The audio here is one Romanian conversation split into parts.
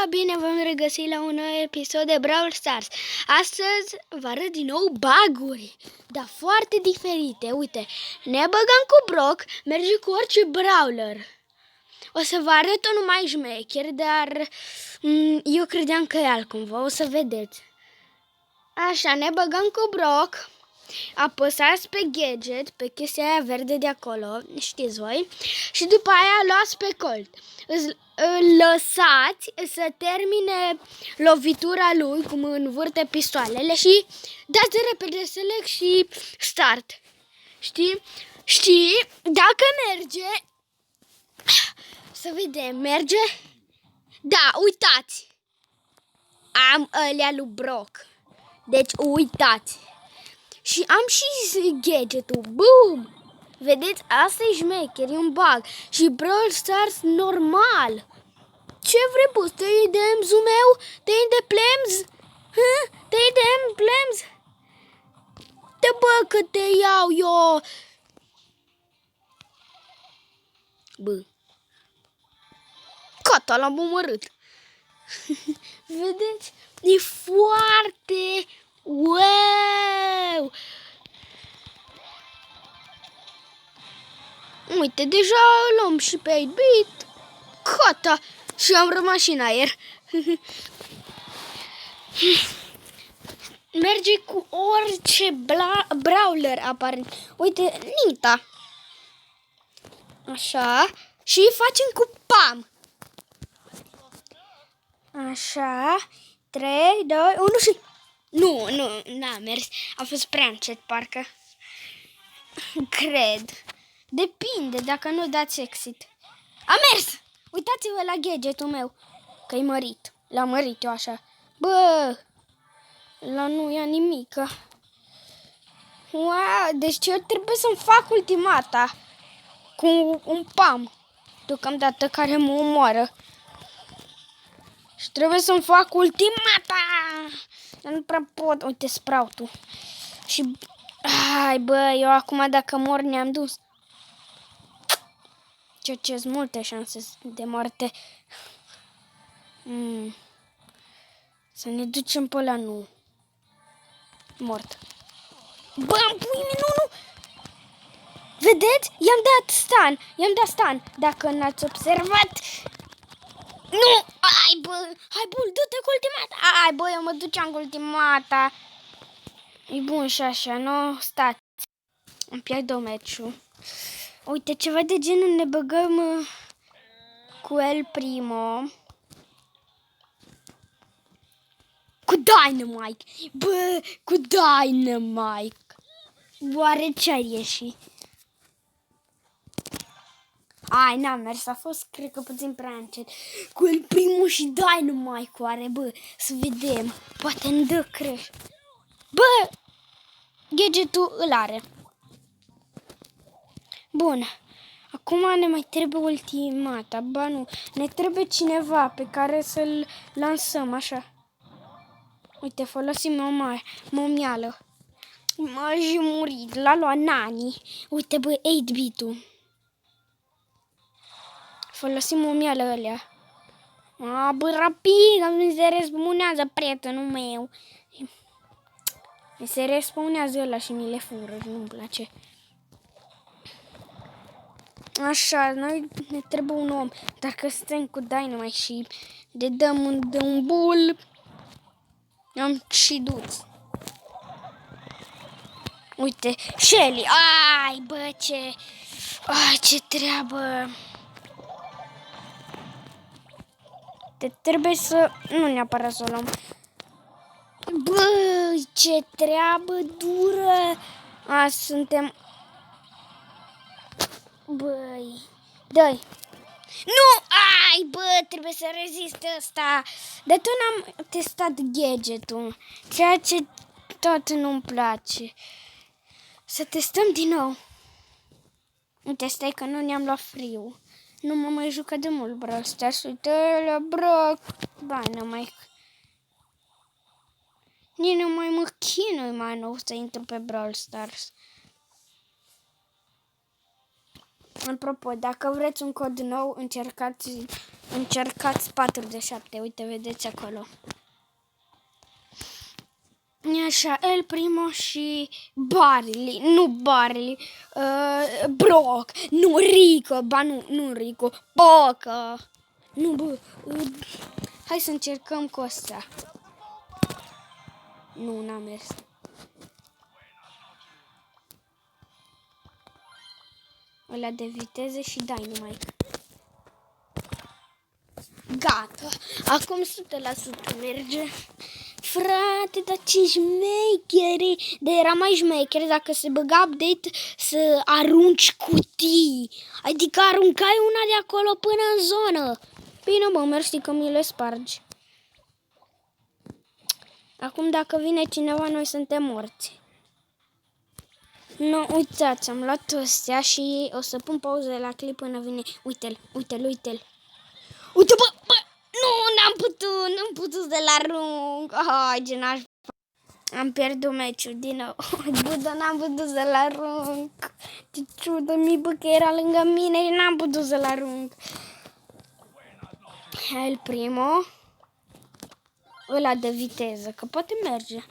Bine v-am regăsit la un nou episod de Brawl Stars. Astăzi vă arăt din nou baguri, dar foarte diferite. Uite, ne băgăm cu Brock, merge cu orice brawler. O să vă arăt unul mai șmecher, dar eu credeam că e altcumva, o să vedeți. Așa, ne băgăm cu Brock. Apăsați pe gadget, pe chestia aia verde de acolo, știți voi, și după aia luați pe Colt. Îl lăsați să termine lovitura lui, cum învârte pistoalele, și dați repede select și start. Știi? Și dacă merge, să vedem, merge? Da, uitați! Am ălea lui Brock. Deci uitați! Și am și gadgetul. Boom! Vedeți? Asta e șmecher, e un bug. Și Brawl Stars normal. Ce vrei, bă? Te idem zumeu? Te de plems? Te idem plems? Te bă că te iau eu. Bă. Gata, l-am omorât. Vedeți? E foarte... Wow! Uite, deja luăm și pe 8-bit. Gata! Și am rămas și în aer. Merge cu orice brawler aparent. Uite, Nita. Așa. Și facem cu Pam. Așa. 3, 2, 1 și... Nu, n-a mers. A fost prea încet, parcă. Cred. Depinde dacă nu dați exit. A mers! Uitați-vă la gadgetul meu, că e mărit. L-am mărit eu așa. Bă, la nu ia nimică. Wow, deci eu trebuie să-mi fac ultimata cu un Pam, deocamdată, care mă omoară. Și trebuie să-mi fac ultimata. Dar nu prea pot. Uite, Sprout-ul. Și... Hai, bă, eu acum dacă mor ne-am dus. Ce-s multe șanse de moarte. Să ne ducem pe ăla, nu. Mort. Bă, am pui nu. Vedeți? I-am dat stun. Dacă n-ați observat. Nu! Ai, bă! Hai, bun, du-te cu ultimata! Ai, bă, eu mă duceam cu ultimata. E bun și așa, nu? Stați. Îmi pierd meciul. Uite, ceva de genul, ne băgăm cu El Primo. Cu Dynamite. Bă, cu Dynamite. Oare ce-ar ieși? Ai, n-am mers, a fost, cred că, puțin prea încet. Cu El Primo și Dynamite, oare, bă, să vedem. Poate îmi dă crash. Bă, gadgetul îl are. Bun. Acum ne mai trebuie ultimata. Ba nu, ne trebuie cineva pe care să-l lansăm, așa. Uite, folosim o momială. M-a murit, l-a luat Nani. Uite, bă, 8-bit-ul. Folosim momială alea. A, bă, rapid, mi se respawnează prietenul meu. Mi se respawnează ăla și mi le fură, nu-mi place. Așa, noi ne trebuie un om. Dacă stăm cu Dynamite și de dăm de un bull, am și dus. Uite, Shelly. Ai, bă, ce treabă. Trebuie să... Nu neapărat să o luăm. Bă, ce treabă dură. Suntem... Băi, dă-i. Nu! Ai, bă, trebuie să rezist ăsta. Dar tu n-am testat gadgetul, ceea ce tot nu-mi place. Să testăm din nou. Uite, stai că nu ne-am luat friu. Nu mă mai jucat de mult Brawl Stars. Uite la Brock. Ba, nu mai... Nici nu mai mă chinui mai nou să intru pe Brawl Stars. Apropo, dacă vreți un cod nou, încercați 4 de 7. Uite, vedeți acolo. Așa, El Primo și Barley, nu Barley, Brock, nu Rico, ba nu Rico, Poca, nu bă, hai să încercăm cu ăsta. Nu, n-a mers. Ăla de viteză și Dynamite. Gata, acum 100% merge. Frate, dar ce șmecheri! Dar era mai șmecher dacă se băga update să arunci cutii. Adică aruncai una de acolo până în zonă. Bine, mă, mersi că mi le spargi. Acum dacă vine cineva, noi suntem morți. Nu, uitați, am luat astea și o să pun pauză la clip până vine. Uite-l, uite-l, uite-l. Uite, bă, nu, n-am putut să-l arunc. Hai, ce n-aș. Am pierdut meciul din nou. Bă, dar n-am putut să-l arunc. Ce ciudă mi, bă, că era lângă mine și n-am putut să-l arunc. El Primo. Ăla de viteză, că poate merge.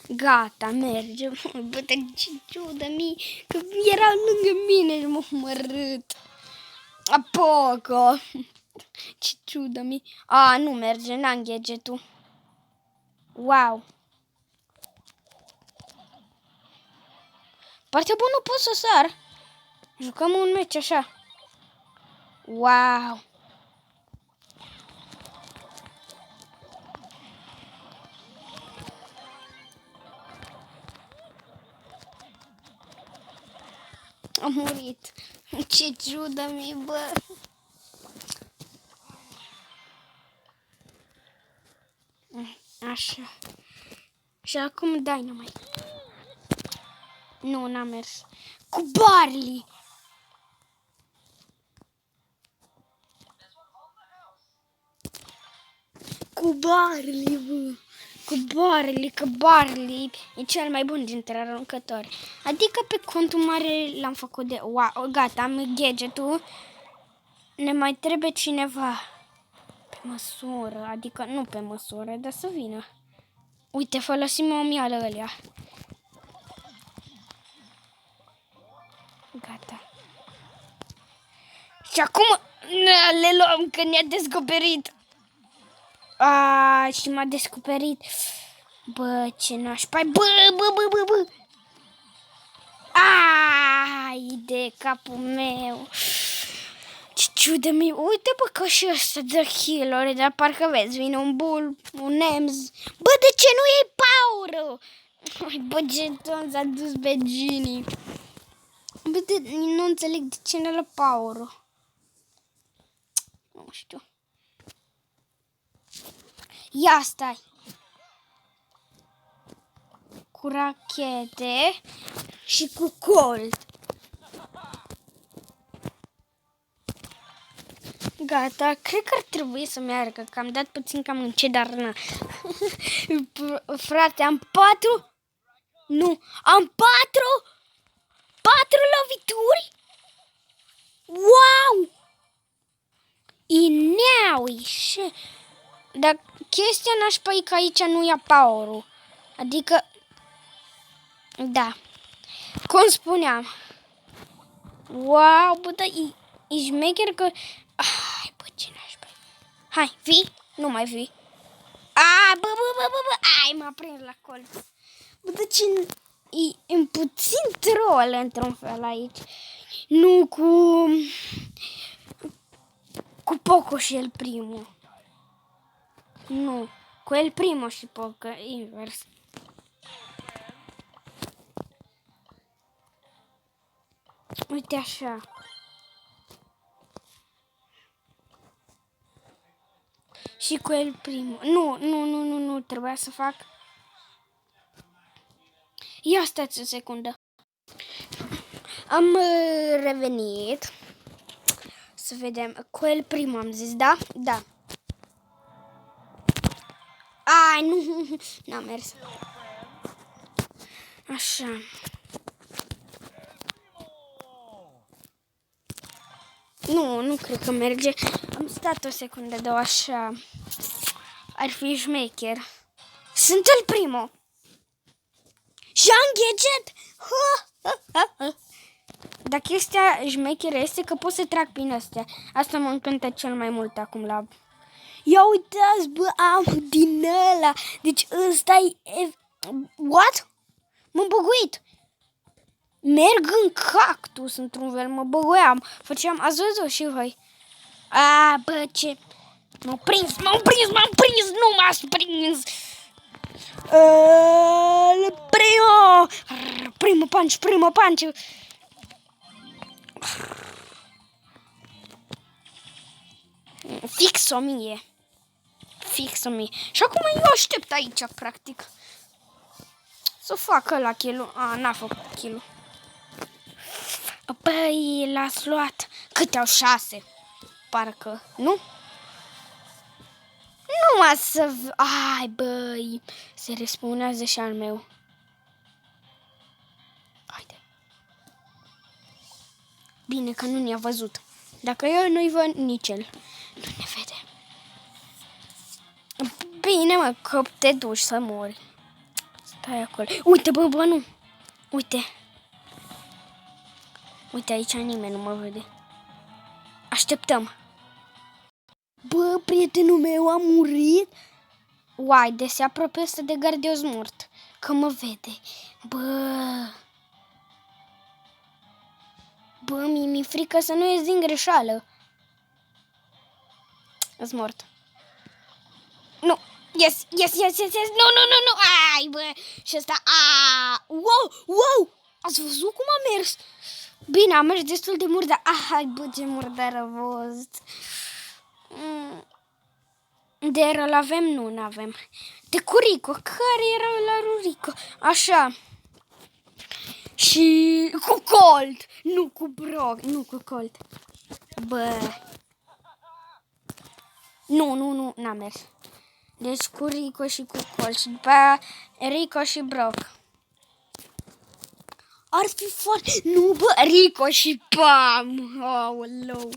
Gata, merge. Bă, dar ce ciudă mi, că era lângă mine și m-a omorât. Apoco. Ce ciudă mi. A, nu merge, n-am gadget-ul. Wow. Partea bună nu pot să sar. Jucăm un meci așa. Wow. Am murit. Ce ciudă mi, bă. Așa. Și acum Dynamite. Nu, n-a mers. Cu Barley. Cu Barley, bă. Cu Barley, că Barley e cel mai bun dintre aruncători. Adică pe contul mare l-am făcut de... Wow, gata, am gadget-ul. Ne mai trebuie cineva pe măsură, adică nu pe măsură, dar să vină. Uite, folosim o mială ălea. Gata. Și acum le luăm, că ne-a descoperit. Și m-a descoperit. Bă, ce nașpa. Bă. Ai de capul meu. Ce ciudă mi. Uite, bă, că și ăsta dă heal-uri, dar parcă vezi, vine un bull, un Ems. Bă, de ce nu e Pauro? Bă, Jeton s-a dus pe Gini. Bă, nu înțeleg de ce ne-a luat Pauro. Nu știu. Ia stai. Cu rachete și cu Colt. Gata, cred că ar trebui să meargă, că am dat puțin cam încet, dar na. Frate, am 4? Nu, am 4 lovituri? Wow! Ineaui, și... Dar chestia nașpa e că aici nu ia power-ul. Adică, da, cum spuneam. Wow, bă, dar e șmecher că... Ai, bă, ce nașpa. Hai, vii? Nu mai vii. Bă, ai, m-a prins la colț. Bă, dar ce... E puțin troll într-un fel aici. Nu cu Poco și El Primo. Nu, cu El Primo și Poco, invers. Uite așa. Și cu El Primo. Nu, trebuia să fac. Ia stați o secundă. Am revenit. Să vedem. Cu El Primo am zis, da? Da. Ai, nu, n-a mers. Așa. Nu cred că merge. Am stat o secundă, două, așa. Ar fi șmecher. Sunt el primul. Jean Gadget! Dar chestia șmecheră este că pot să trag prin astea. Asta mă încântă cel mai mult acum la... Ia uitați, bă, am din ăla. Deci ăsta-i... What? M-am băguit. Merg în cactus, într-un fel, mă băguiam. Ați văzut și voi. Bă, ce... M-am prins, nu m-ați prins. Primo punch. Fix 1000. Și acum eu aștept aici, practic. Să fac ăla kill-ul. N-a făcut kill-ul. Băi, l-ați luat. Câte au 6? Parcă, nu? Numai să... Ai, băi, se respawnează și al meu. Haide. Bine că nu ne-a văzut. Dacă eu nu-i văd, nici el nu ne vede. Bine, mă, că te duci să mori. Stai acolo. Uite, bă, nu. Uite. Uite, aici nimeni nu mă vede. Așteptăm. Bă, prietenul meu a murit. Uai, de se apropie să de gardios mort. Că mă vede. Bă, mi-e frică să nu ies din greșeală. Îs mort. Nu. Yes. Nu. Ai, bă. Și ăsta. Wow. Ați văzut cum a mers? Bine, a mers destul de murdar. Ai, bă, ce murdar a fost. De el avem? Nu, n-avem. De cu Rico. Care era la Rico? Așa. Și cu Colt. Nu cu Brock. Nu cu Colt. Bă. Nu, n-a mers. Deci cu Rico și cu Colt. Și după aia Rico și Brock. Ar fi foarte... Nu, bă, Rico și Pam. Aoleu.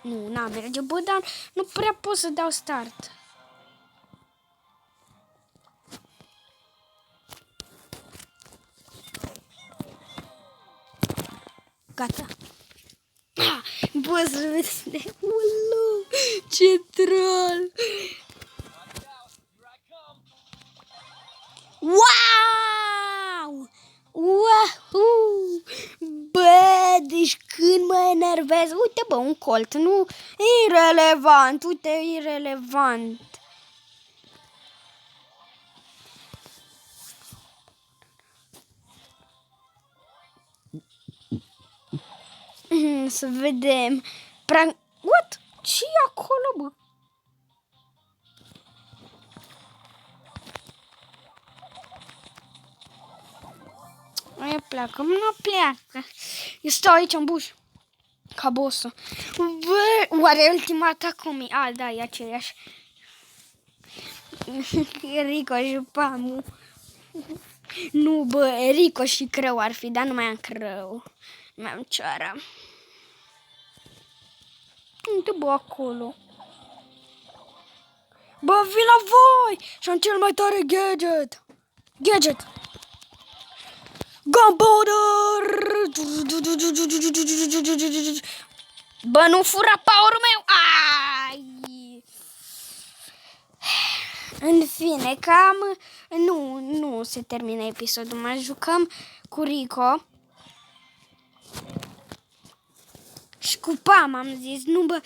Nu, n-a merge, bă, dar nu prea pot să dau start. Gata. Bă, să vezi. Aoleu, ce troll. Wow! Bă, deci când mă enervez, uite, bă, un Colt, nu, irelevant, uite, irelevant. Să vedem. What? Ce-i acolo, bă? Aia pleacă, nu pleacă. Eu stau aici în buș. Ca boss-ul. Bă, oare ultima atac cum e? Da, e aceeași. Rico și Pamu. Nu, bă, Rico și Crău ar fi, dar nu mai am Crău. Mai am Cioara. Uite, bă, acolo. Bă, vin la voi! Și-am cel mai tare Gadget! Gunpowder! Bă, nu fura power-ul meu! Ai! În fine, cam... Nu se termină episodul. Mai jucăm cu Rico. Și cu Pam, am zis. Nu, bă,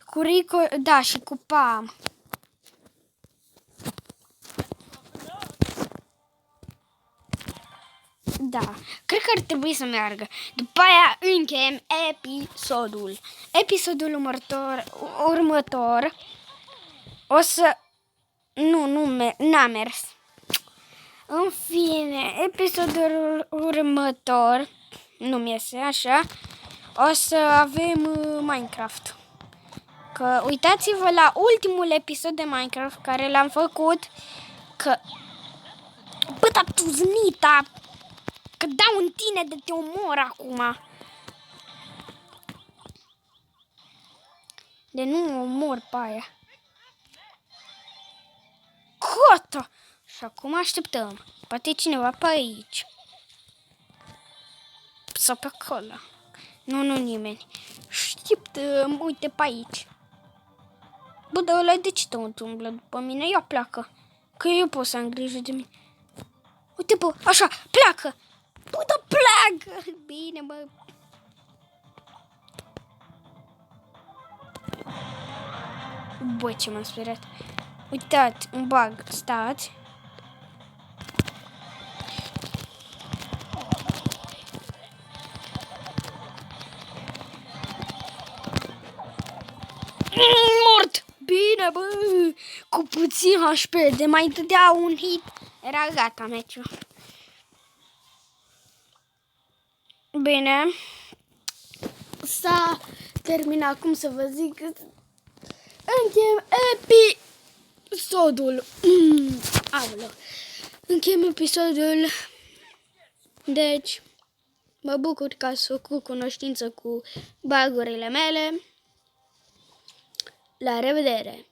cu Rico... Da, și cu Pam. Da, cred că ar trebui să meargă. După aia încheiem episodul. Episodul următor o să... N-a mers. În fine, episodul următor, nu-mi iese așa, o să avem Minecraft. Că uitați-vă la ultimul episod de Minecraft care l-am făcut, că... Bă, dar tu znita! Că dau în tine de te omor acum. De nu omor pe aia. Gata! Și acum așteptăm. Poate cineva pe aici. Sau pe acolo. Nu nimeni. Așteptăm, uite pe aici. Bă, dar ăla de ce tot umblă după mine? Ia pleacă. Că eu pot să am grijă de mine. Uite, bă, așa, pleacă. Bă, dar pleacă. Bine, bă. Bă, ce m-am speriat. Uitați, un bug. Stați. Mort! Bine, bă! Cu puțin HP, de mai dădea un hit. Era gata meciul. Bine. S-a terminat, cum să vă zic. Încheiem episodul. Aoleu. Încheiem episodul. Deci, mă bucur că ați făcut cunoștință cu bagurile mele. La revedere!